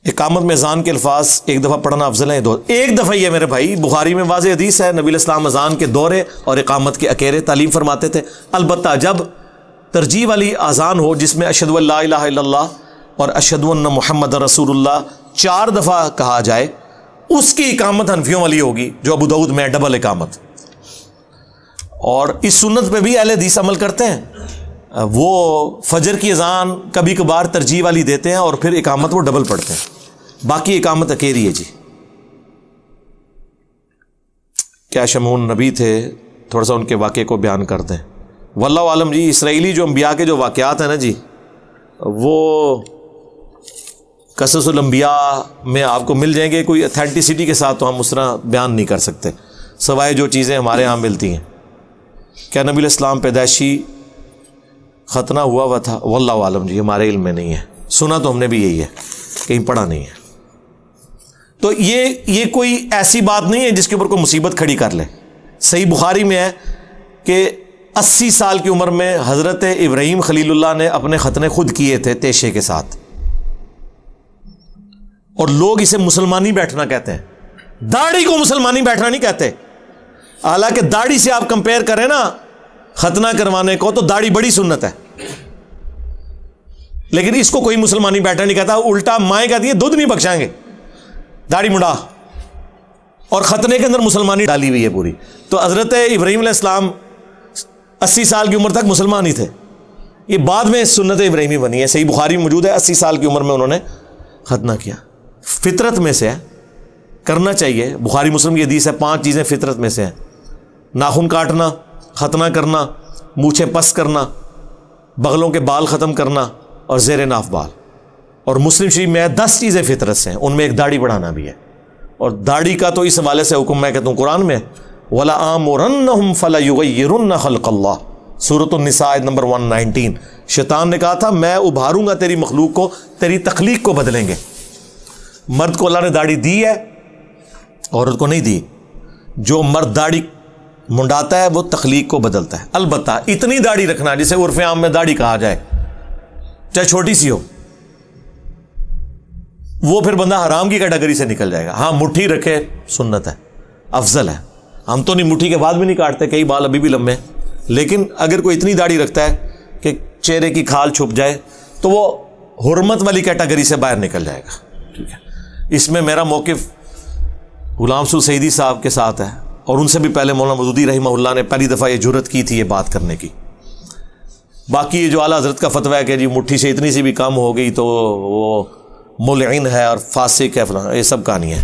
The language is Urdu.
اقامت میں اذان کے الفاظ ایک دفعہ پڑھنا افضل ہے دو؟ ایک دفعہ ہی ہے میرے بھائی، بخاری میں واضح حدیث ہے، نبی علیہ السلام اذان کے دورے اور اقامت کے اکیرے تعلیم فرماتے تھے۔ البتہ جب ترجیح والی اذان ہو جس میں اشہد ان لا الہ الا اللہ اور اشہد ان محمد رسول اللہ 4 دفعہ کہا جائے، اس کی اقامت حنفیوں والی ہوگی جو ابو داؤد میں ڈبل اقامت۔ اور اس سنت پہ بھی اہل حدیث عمل کرتے ہیں، وہ فجر کی اذان کبھی کبھار ترجیح والی دیتے ہیں اور پھر اقامت وہ ڈبل پڑھتے ہیں، باقی اقامت اکیری ہے۔ جی کیا شمعون نبی تھے؟ تھوڑا سا ان کے واقعے کو بیان کر دیں۔ واللہ عالم جی، اسرائیلی جو انبیاء کے جو واقعات ہیں نا جی، وہ قصص الانبیاء میں آپ کو مل جائیں گے، کوئی اتھینٹسٹی کے ساتھ تو ہم اس طرح بیان نہیں کر سکتے، سوائے جو چیزیں ہمارے ہاں ملتی ہیں۔ کیا نبی علیہ السلام پیدائشی ختنہ ہوا تھا؟ واللہ عالم جی، ہمارے علم میں نہیں ہے، سنا تو ہم نے بھی یہی ہے، کہیں پڑھا نہیں ہے۔ تو یہ کوئی ایسی بات نہیں ہے جس کے اوپر کوئی مصیبت کھڑی کر لے۔ صحیح بخاری میں ہے کہ 80 سال کی عمر میں حضرت ابراہیم خلیل اللہ نے اپنے ختنے خود کیے تھے تیشے کے ساتھ، اور لوگ اسے مسلمانی بیٹھنا کہتے ہیں، داڑھی کو مسلمانی بیٹھنا نہیں کہتے۔ حالانکہ داڑھی سے آپ کمپیئر کریں نا ختنہ کروانے کو تو داڑھی بڑی سنت ہے، لیکن اس کو کوئی مسلمانی بیٹھنا نہیں کہتا، الٹا مائیں کہتی ہیں دودھ نہیں بخشائیں گے، داڑھی مڑا، اور ختنے کے اندر مسلمانی ڈالی ہوئی ہے پوری۔ تو حضرت ابراہیم علیہ السلام 80 سال کی عمر تک مسلمان ہی تھے، یہ بعد میں سنت ابراہیمی بنی ہے، صحیح بخاری میں موجود ہے، 80 سال کی عمر میں انہوں نے ختنہ کیا۔ فطرت میں سے ہے، کرنا چاہیے، بخاری مسلم کی حدیث ہے، 5 چیزیں فطرت میں سے ہیں: ناخن کاٹنا، ختنہ کرنا، مونچھیں پس کرنا، بغلوں کے بال ختم کرنا، اور زیر ناف بال۔ اور مسلم شریف میں 10 چیزیں فطرت سے ہیں، ان میں ایک داڑھی بڑھانا بھی ہے، اور داڑھی کا تو اس حوالے سے حکم میں کہتا ہوں قرآن میں وَلَآمُرَنَّهُمْ فَلَيُغَيِّرُنَّ خَلْقَ اللَّهِ، سورۃ النساء آیت نمبر 119۔ شیطان نے کہا تھا میں ابھاروں گا تیری مخلوق کو، تیری تخلیق کو بدلیں گے۔ مرد کو اللہ نے داڑھی دی ہے، عورت کو نہیں دی۔ جو مرد داڑھی منڈاتا ہے وہ تخلیق کو بدلتا ہے۔ البتہ اتنی داڑھی رکھنا جسے عرف عام میں داڑھی کہا جائے، چاہے چھوٹی سی ہو، وہ پھر بندہ حرام کی کیٹیگری سے نکل جائے گا۔ ہاں مٹھی رکھے سنت ہے، افضل ہے، ہم تو نہیں مٹھی کے بعد بھی نہیں کاٹتے، کئی بال ابھی بھی لمبے ہیں، لیکن اگر کوئی اتنی داڑھی رکھتا ہے کہ چہرے کی کھال چھپ جائے تو وہ حرمت والی کیٹیگری سے باہر نکل جائے گا۔ ٹھیک ہے، اس میں میرا موقف غلام سو سعیدی صاحب کے ساتھ ہے، اور ان سے بھی پہلے مولانا مودودی رحمہ اللہ نے پہلی دفعہ یہ جرت کی تھی یہ بات کرنے کی۔ باقی یہ جو اعلیٰ حضرت کا فتویٰ ہے کہ جی مٹھی سے اتنی سی بھی کم ہو گئی تو وہ ملعن ہے اور فاسق ہے، یہ سب کہانی ہے۔